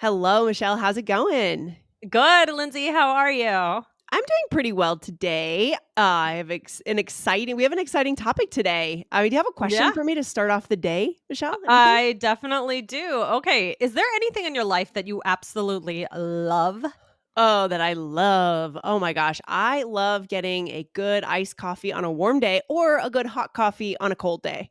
Hello, Michelle. How's it going? Good, Lindsay. How are you? I'm doing pretty well today. I have we have an exciting topic today. Do you have a question Yeah, for me to start off the day, Michelle? Anything? I definitely do. Okay. Is there anything in your life that you absolutely love? Oh, that I love. Oh my gosh. I love getting a good iced coffee on a warm day or a good hot coffee on a cold day.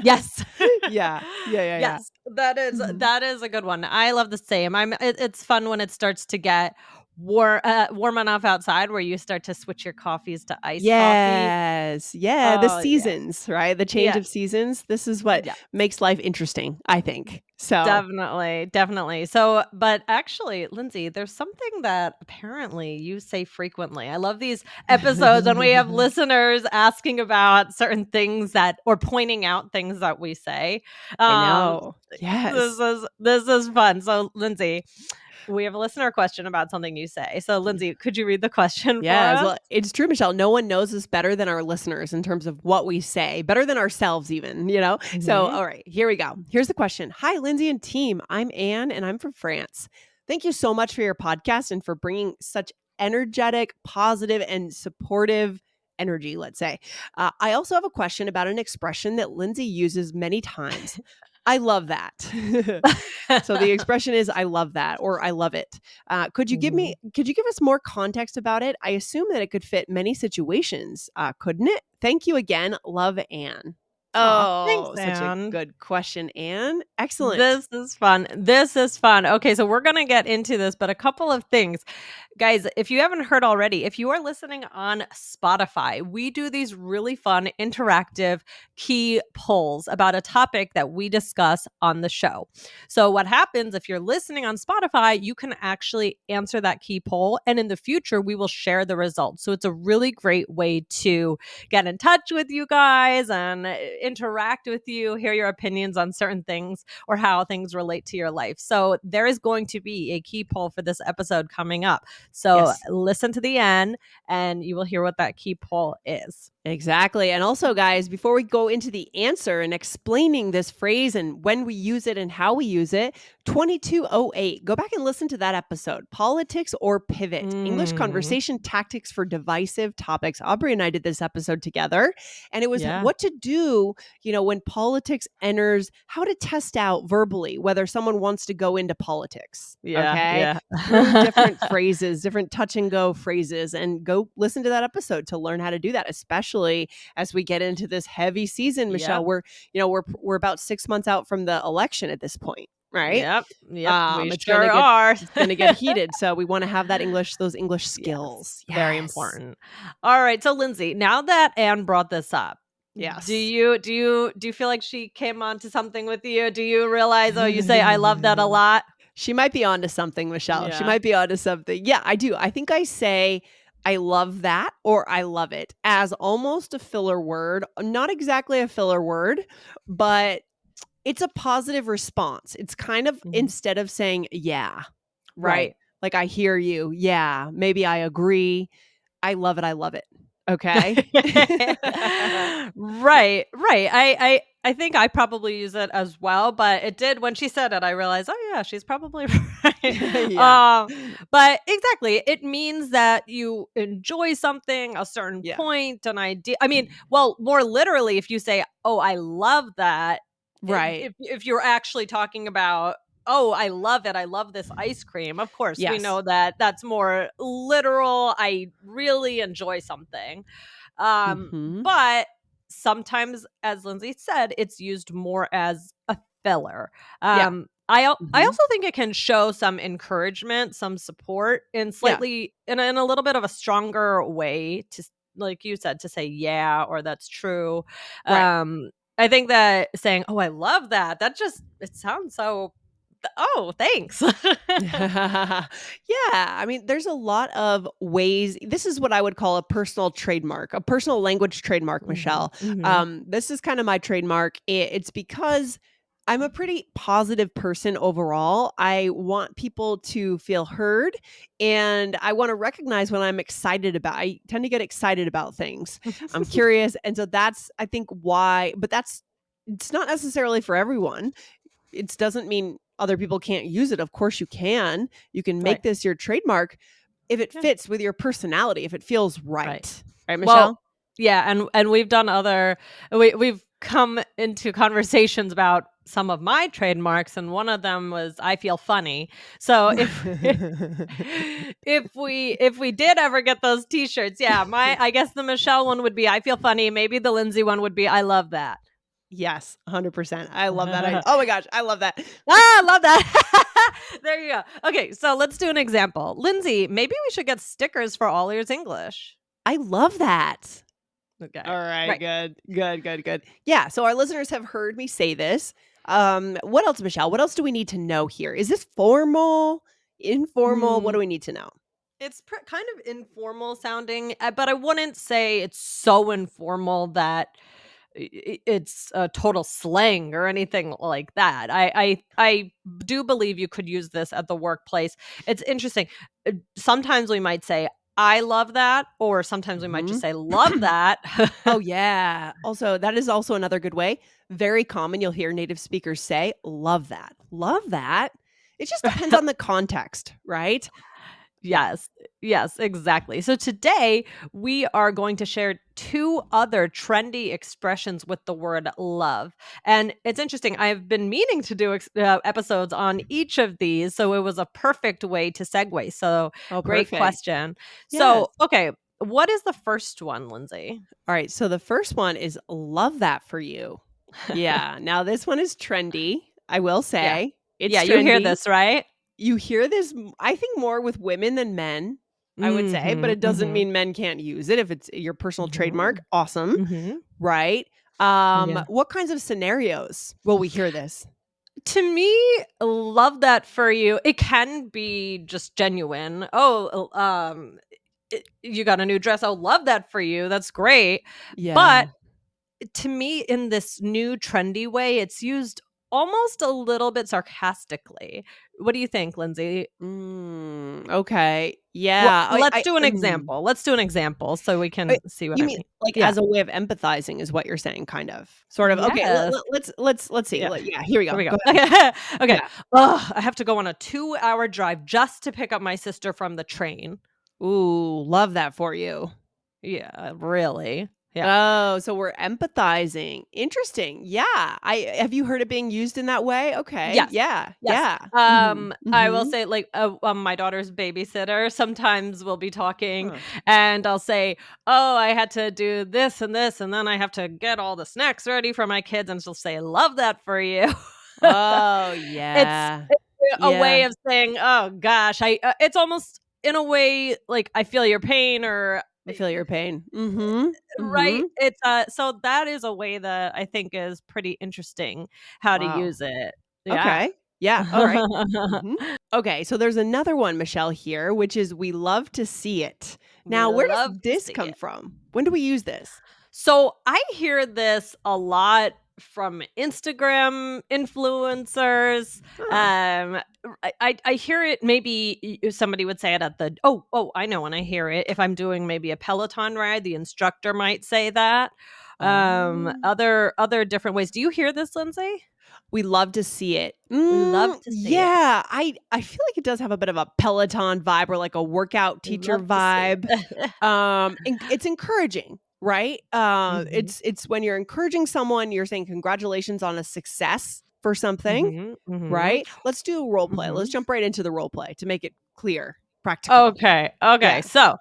Yes. Yeah. Yeah. Yeah. Yeah. Yes, that is Mhm. that is a good one. I love the same. It's fun when it starts to get warm enough outside where you start to switch your coffees to iced coffee. Yes. Yeah. The Oh, yeah. seasons, right? The change Yeah. of seasons. This is what Yeah. makes life interesting, I think. So, Definitely, definitely. So, but actually, Lindsay, there's something that apparently you say frequently. I love these episodes when we have I listeners asking about certain things that or pointing out things that we say. Um, know. this Yes. is this is fun. So, Lindsay, we have a listener question about something you say. So, Lindsay, could you read the question for Yes. us? Well, it's true, Michelle. No one knows us better than our listeners in terms of what we say, better than ourselves, even. So, Mhm. all right, here we go. Here's the question. Hi, Lindsay and team. I'm Anne and I'm from France. Thank you so much for your podcast and for bringing such energetic, positive, and supportive energy, let's say. I also have a question about an expression that Lindsay uses many times. I love that. So the expression is I love that or I love it. Mhm. Could you give us more context about it? I assume that it could fit many situations, couldn't it? Thank you again. Love, Anne. Aw, thanks, Oh, such a Anne. good question, Anne. Excellent. This is fun. This is fun. Okay, so we're gonna get into this, but a couple of things. Guys, if you haven't heard already, if you are listening on Spotify, we do these really fun interactive key polls about a topic that we discuss on the show. So, what happens if you're listening on Spotify, you can actually answer that key poll, and in the future, we will share the results. So, it's a really great way to get in touch with you guys and interact with you, hear your opinions on certain things or how things relate to your life. So, there is going to be a key poll for this episode coming up. So Yes. listen to the end and you will hear what that key poll is. Exactly. And also, guys, before we go into the answer and explaining this phrase and when we use it and how we use it, 2208, go back and listen to that episode. Politics or Pivot, English Mm, Conversation Tactics for Divisive Topics. Aubrey and I did this episode together, and it was yeah. what to do, when politics enters, how to test out verbally whether someone wants to go into politics. Yeah. Okay. Yeah. Through different phrases, different touch and go phrases, and go listen to that episode to learn how to do that, especially as we get into this heavy season, Michelle. Yep. We're about 6 months out from the election at this point, right? Yep. Yep. We It's gonna sure get are. it's gonna get heated. So we want to have those English Yes. skills. Very Yes. important. All right. So Lindsay, now that Anne brought this up, do Yes. you do you do you feel like she came onto something with you? Do you realize, oh, you say I love that a lot? She might be onto something, Michelle. She Yeah. might be onto something. Yeah, I do. I think I say I love that or I love it as almost a filler word. Not exactly a filler word, but it's a positive response. It's kind of Mhm. instead of saying, yeah, right? Right. Like, I hear you. Yeah, maybe I agree. I love it. I love it. Okay. Right, right. I think I probably use it as well, but it did when she said it, I realized, "Oh, yeah, she's probably right." Yeah. But exactly, it means that you enjoy something, a certain Yeah. point, an idea. I mean, well, more literally, if you say, "Oh, I love that," Right. if you're actually talking about, "Oh, I love it. I love this ice cream." Of course, we Yes. know that that's more literal. I really enjoy something. Hmm. But sometimes, as Lindsay said, it's used more as a filler. Yeah. I Hmm. also think it can show some encouragement, some support in Yeah. slightly in a little bit of a stronger way to like you said, to say yeah or that's true. Right. I think that saying, "Oh, I love that," that just it sounds so oh, thanks. Yeah, I mean, there's a lot of ways. This is what I would call a personal trademark, a personal language trademark, Mhm, Michelle. mhm. This is kind of my trademark. It's because I'm a pretty positive person overall. I want people to feel heard, and I want to recognize when I'm excited about. I tend to get excited about things. I'm curious, and so that's I think why. But that's it's not necessarily for everyone. It doesn't mean other people can't use it. Of course you can. You can make Right. this your trademark if it Yeah. fits with your personality, if it feels Right. right. Right, Well, Michelle? yeah, and we've done we've come into conversations about some of my trademarks, and one of them was I feel funny. So if we did ever get those t-shirts, yeah, I guess the Michelle one would be I feel funny, maybe the Lindsay one would be I love that. Yes, 100%. I love that. Oh my gosh, I love that. I love that. There you go. Okay, so let's do an example. Lindsay, maybe we should get stickers for All Ears English. I love that. Okay. All right, Right. good. Good, good, good. Yeah, so our listeners have heard me say this. What else, Michelle? What else do we need to know here? Is this formal, informal? What Mm, do we need to know? it's kind of informal sounding, but I wouldn't say it's so informal that it's a total slang or anything like that. I do believe you could use this at the workplace. It's interesting. Sometimes we might say I love that, or sometimes we might just Mhm. say love that. Oh, yeah. Also, that is also another good way. Very common, you'll hear native speakers say, "Love that. Love that." It just depends on the context, right? Yeah. Yes. Yes, exactly. So today we are going to share two other trendy expressions with the word love. And it's interesting. I've been meaning to do episodes on each of these. So it was a perfect way to segue. So Oh, great perfect. question. Yes. So, okay. What is the first one, Lindsay? Alright, so the first one is "Love that for you." Yeah, now this one is trendy, I will Yeah. say. Yeah. It's You hear trendy. this, right? You hear this, I think, more with women than men, I would say, but Mm-hmm. it doesn't Mm-hmm. mean men can't use it if it's your personal Mm-hmm. trademark, awesome, Mm-hmm. right? Yeah. What kinds of scenarios will we hear this? To me, love that for you. It can be just genuine. Oh, you got a new dress. Oh, love that for you. That's great. But Yeah. to me, in this new trendy way, it's used almost a little bit sarcastically. What do you think, Lindsay? Okay. Well, Yeah, let's do an example. Let's do an example so we uh, can see what you I mean, mean. like, Yeah. as a way of empathizing is what you're saying, kind of, sort of. Okay, Yes. let's see. Yeah. Yeah, here we Here go. we go. Go ahead. Okay. Yeah. Ugh, I have to go on a 2-hour drive just to pick up my sister from the train. Ooh, love that for you. Yeah, really. Yeah. Oh, so we're empathizing. Interesting. Yeah. Have you heard it being used in that way? Okay. Yes. Yeah. Yes. Yeah. Mhm. I will Mhm. say, like, my daughter's babysitter sometimes will be talking, Huh. and I'll say, "Oh, I had to do this and this, and then I have to get all the snacks ready for my kids," and she'll say, "Love that for you." Oh, It's yeah. a Yeah. way of saying, "Oh gosh," it's almost in a way like, "I feel your pain," or I feel your pain. Mhm. right? Mhm. It's, so that is a way that I think is pretty interesting how to Wow. use it. Yeah. Okay. Yeah. All right. Mhm. Okay, so there's another one, Michelle, here, which is "we love to see it." We Now, where does love to this see come it. from? When do we use this? So I hear this a lot from Instagram influencers. Huh. Um, I hear it. Maybe somebody would say it at the I know when I hear it. If I'm doing maybe a Peloton ride, the instructor might say that. Oh. Other different ways. Do you hear this, Lindsay? We love to see it. We love to see it. Yeah, I feel like it does have a bit of a Peloton vibe or like a workout We teacher love to see vibe. it. And it's encouraging, right? Mhm. It's when you're encouraging someone, you're saying congratulations on a success for something, Mhm. Mhm. right? Let's do a role play. Let's Mhm. jump right into the role play to make it clear, practical. Okay. Okay. Yeah. So,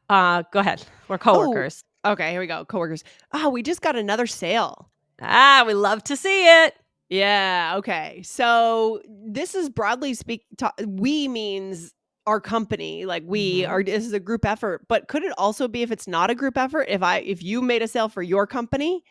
go ahead. We're Oh, coworkers. okay, here we go. Coworkers. Oh, we just got another sale. We love to see it. Yeah, okay. So this is broadly speak we means our company, like we Mhm. are this is a group effort, but could it also be if it's not a group effort, if you made a sale for your company,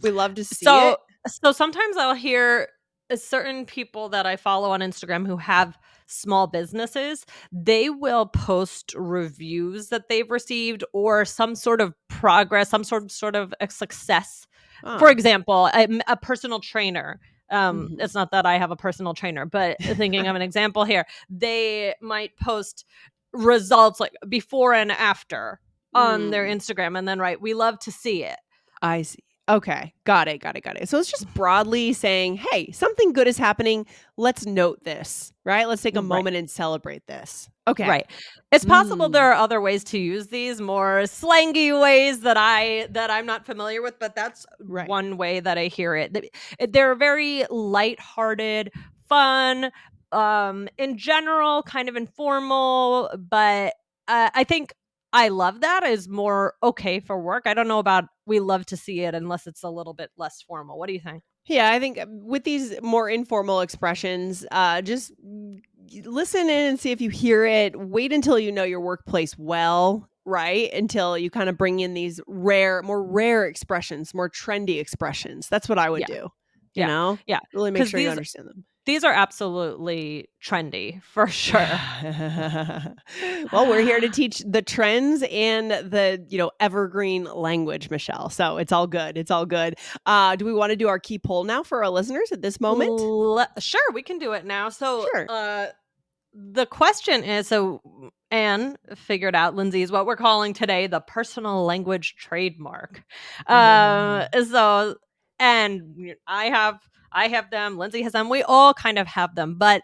we love to see So it? so sometimes I'll hear certain people that I follow on Instagram who have small businesses, they will post reviews that they've received or some sort of progress, some sort of a success. For Huh. example, a personal trainer. Mhm. It's not that I have a personal trainer, but thinking of an example here, they might post results like before and after on their Mm, Instagram and then write, "We love to see it." I see. Okay. Got it. So it's just broadly saying, hey, something good is happening. Let's note this, right? Let's take a Right. moment and celebrate this. Okay. Right. It's possible there Mm, are other ways to use these, more slangy ways that I'm not familiar with, but that's right. one way that I hear it. They're very lighthearted, fun, in general, kind of informal, but I think I love that is more okay for work. I don't know about we love to see it unless it's a little bit less formal. What do you think? Yeah, I think with these more informal expressions, just listen in and see if you hear it. Wait until you know your workplace well, right? Until you kind of bring in these more rare expressions, more trendy expressions. That's what I would Yeah. do, you Yeah. know? Yeah. Really make Cuz sure you these understand them. these are absolutely trendy for sure. Well, we're here to teach the trends and the, evergreen language, Michelle. So it's all good. It's all good. Do we want to do our key poll now for our listeners at this moment? Sure, we can do it now. So, Sure. the question is, Anne figured out Lindsay is what we're calling today the personal language trademark. So, and I have them. Lindsay has them. We all kind of have them, but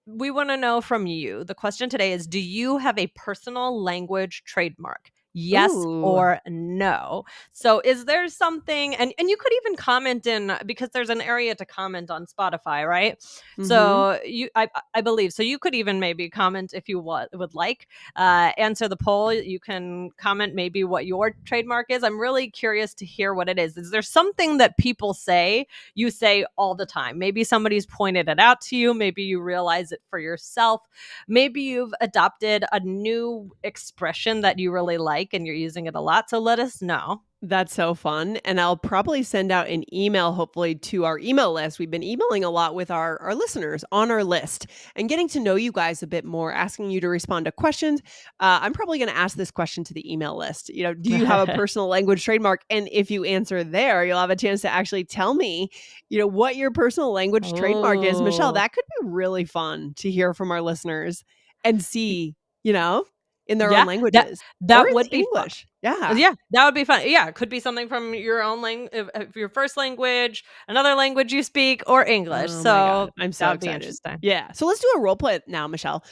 we want to know from you. The question today is, do you have a personal language trademark? Yes Ooh. or no? So is there something, and you could even comment in, because there's an area to comment on Spotify, right? Mhm. So I believe, so you could even maybe comment if you would like, answer the poll. You can comment maybe what your trademark is. I'm really curious to hear what it is. Is there something that people say you say all the time? Maybe somebody's pointed it out to you. Maybe you realize it for yourself. Maybe you've adopted a new expression that you really like and you're using it a lot. So let us know. That's so fun. And I'll probably send out an email, hopefully, to our email list. We've been emailing a lot with our listeners on our list and getting to know you guys a bit more, asking you to respond to questions. I'm probably going to ask this question to the email list. Do you have a personal language trademark? And if you answer there, you'll have a chance to actually tell me, what your personal language trademark is. Michelle, Oh, that could be really fun to hear from our listeners and see, in their own yeah, that languages or that would in be fun. English. Yeah. Yeah, that would be fun. Yeah, it could be something from your own if your first language, another language you speak, or English. Oh my god, So I'm that so would be excited. interesting. Yeah. So let's do a role play now, Michelle.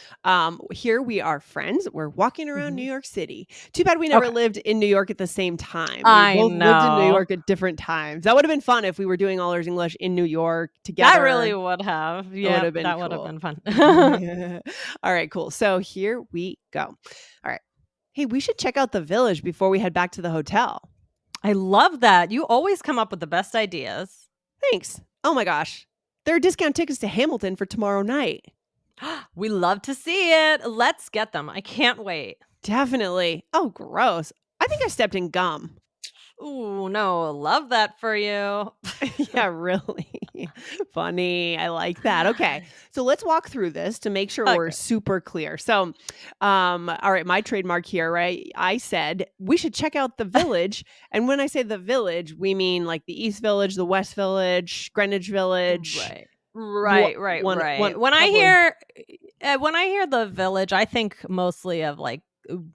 Here we are friends. We're walking around New Mhm. York City. Too bad we never Okay. lived in New York at the same time. We I both lived in New know. York at different times. That would have been fun if we were doing all our English in New York That together. really would have. It would Yep, have been that would have cool. been fun. All right, cool. So here we go. All right. Hey, we should check out the village before we head back to the hotel. I love that. You always come up with the best ideas. Thanks. Oh my gosh. There are discount tickets to Hamilton for tomorrow night. We love to see it. Let's get them. I can't wait. Definitely. Oh, gross. I think I stepped in gum. Ooh, no, love that for you. Yeah, really. Funny. I like that. Okay. So let's walk through this to make sure we're Okay. super clear. So, all right, my trademark here, right? I said we should check out the village. And when I say the village, we mean like the East Village, the West Village, Greenwich Village, Right. Right. When I probably hear the village, I think mostly of like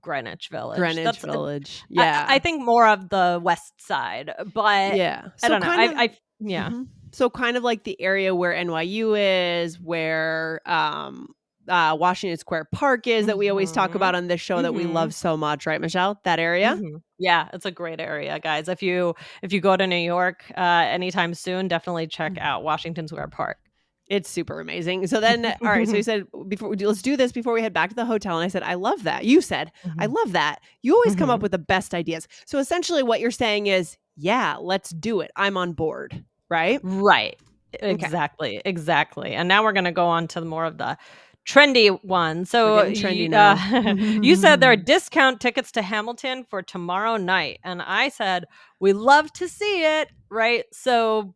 Greenwich Village. Greenwich That's Village. I Yeah. think more of the west side, but Yeah. I So don't know. kind of Yeah. mhm. So kind of like the area where NYU is, where Washington Square Park is that we always talk Mhm. about on this show that we love Mhm. so much, right, Michelle? That area? Mhm. Yeah, it's a great area, guys. If you go to New York anytime soon, definitely check Mhm. out Washington Square Park. It's super amazing. So then, all right. So you said let's do this before we head back to the hotel. And I said, I love that. You said, I Mhm. love that. You always come up Mhm. with the best ideas. So essentially, what you're saying is, yeah, let's do it. I'm on board. Right? Right. Okay. Exactly. And now we're gonna go on to more of the trendy one. We're So getting trendy now. you said there are discount tickets to Hamilton for tomorrow night, and I said we love to see it. Right. So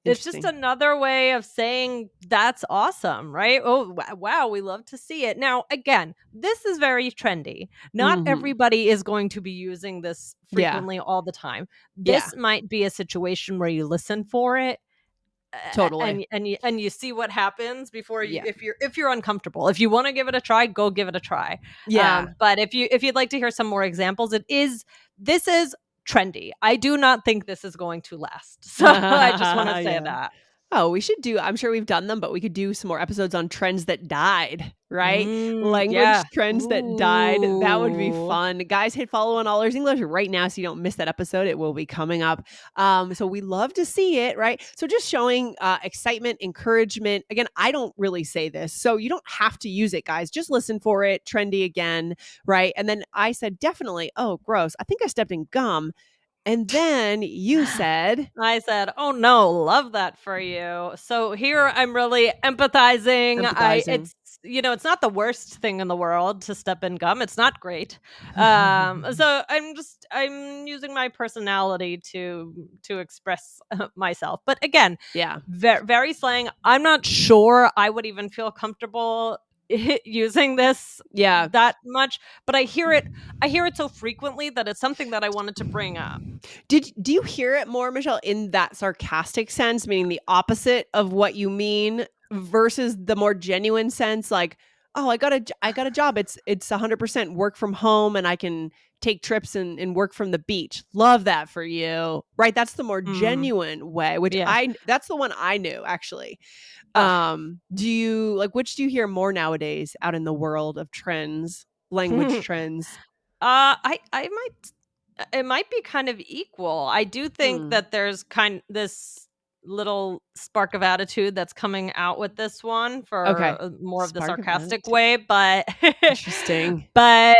it's just Interesting. another way of saying that's awesome, right? Oh, wow, we love to see it. Now, again, this is very trendy. Not Hmm. everybody is going to be using this Yeah. frequently all the time. Yeah. This might be a situation where you listen for it, Totally. and you see what happens before you, Yeah. if you're uncomfortable. If you want to give it a try, go give it a try. Yeah. But if you'd like to hear some more examples, this is trendy. I do not think this is going to last. So I just want to say Yeah. that. Oh, we should do I'm sure we've done them, but we could do some more episodes on trends that died, right? Yeah. Language trends that died. That would be Ooh. fun. Guys, hit follow on All Ears English right now so you don't miss that episode. It will be coming up. So we love to see it, right? So just showing excitement, encouragement. Again, I don't really say this, so you don't have to use it, guys. Just listen for it. Trendy again, right? And then I said, definitely, oh, gross. I think I stepped in gum. And then you said, I said, "Oh no, love that for you." So here I'm really empathizing. empathizing. It's it's not the worst thing in the world to step in gum. It's not great. So I'm using my personality to express myself. But again, Yeah. very slang. I'm not sure I would even feel comfortable using this Yeah. that much, but I hear it so frequently that it's something that I wanted to bring up. Do you hear it more, Michelle, in that sarcastic sense, meaning the opposite of what you mean versus the more genuine sense like, "Oh, I got a job. It's 100% work from home and I can take trips and work from the beach. Love that for you." Right? That's the more Mm, genuine way, which yeah. I that's the one I knew actually. Ugh. Do you like which do you hear more nowadays out in the world of trends, language trends? I might it might be kind of equal. I do think Hmm. that there's kind this little spark of attitude that's coming out with this one for Okay. more of the Spark of sarcastic attitude. way, but Interesting. but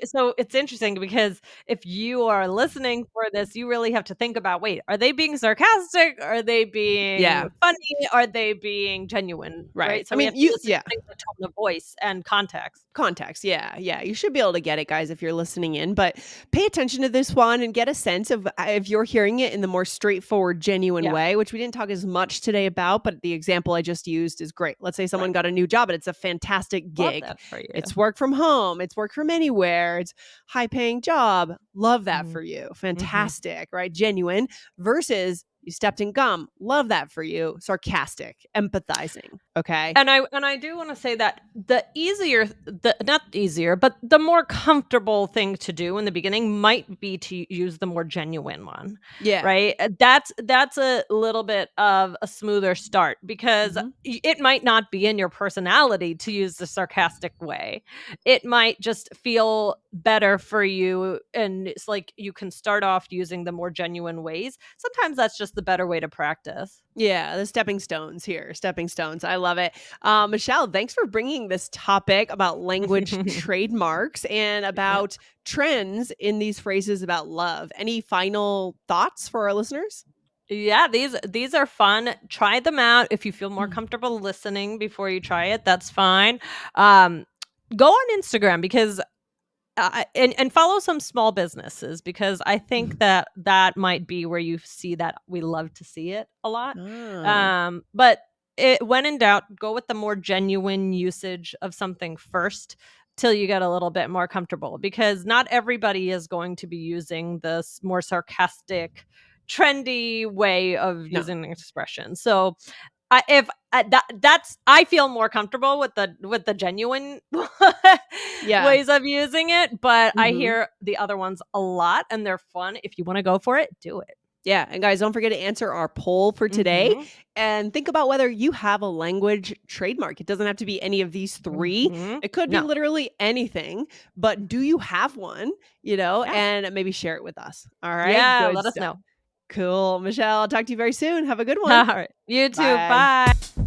so it's interesting because if you are listening for this, you really have to think about, wait, are they being sarcastic? Are they being Yeah. funny? Are they being genuine? Right. Right? I So we mean, have to listen to yeah, things like tone of voice and context. context. Yeah. Yeah. You should be able to get it, guys, if you're listening in, but pay attention to this one and get a sense of if you're hearing it in the more straightforward, genuine Yeah. way, which we didn't talk as much today about, but the example I just used is great. Let's say someone Right. got a new job and it's a fantastic Love gig. that for you. It's work from home, it's work from anywhere, it's high paying job. Love that Mhm. for you. Mhm. Fantastic, right? Genuine versus you stepped in gum. Love that for you. Sarcastic, empathizing. Okay. And I do wanna say that the not easier, but the more comfortable thing to do in the beginning might be to use the more genuine one, Yeah. right? That's a little bit of a smoother start because Hmm. it might not be in your personality to use the sarcastic way. It might just feel better for you, and it's like you can start off using the more genuine ways. Sometimes that's just the better way to practice. Yeah, the stepping stones here, stepping stones. I love it. Michelle, thanks for bringing this topic about language trademarks and Yeah. about trends in these phrases about love. Any final thoughts for our listeners? Yeah, these are fun. Try them out if you feel more Mm. comfortable listening before you try it. That's fine. Um, Go on Instagram because and follow some small businesses because I think Mm. that that might be where you see that we love to see it a lot. Ah, But when in doubt, go with the more genuine usage of something first till you get a little bit more comfortable because not everybody is going to be using this more sarcastic, trendy way of no. using an expression. So if that's I feel more comfortable with the genuine Yeah. ways of using it, but I Hmm. hear the other ones a lot and they're fun. If you wanna go for it, do it. Yeah. And guys, don't forget to answer our poll for today Mhm. and think about whether you have a language trademark. It doesn't have to be any of these three, Mhm. it could be No. literally anything, but do you have one? Yeah. And maybe share it with us. All right. Yeah, Good let us stuff. know. Cool. Michelle, I'll talk to you very soon. Have a good one. Alright. You too. Bye. Bye.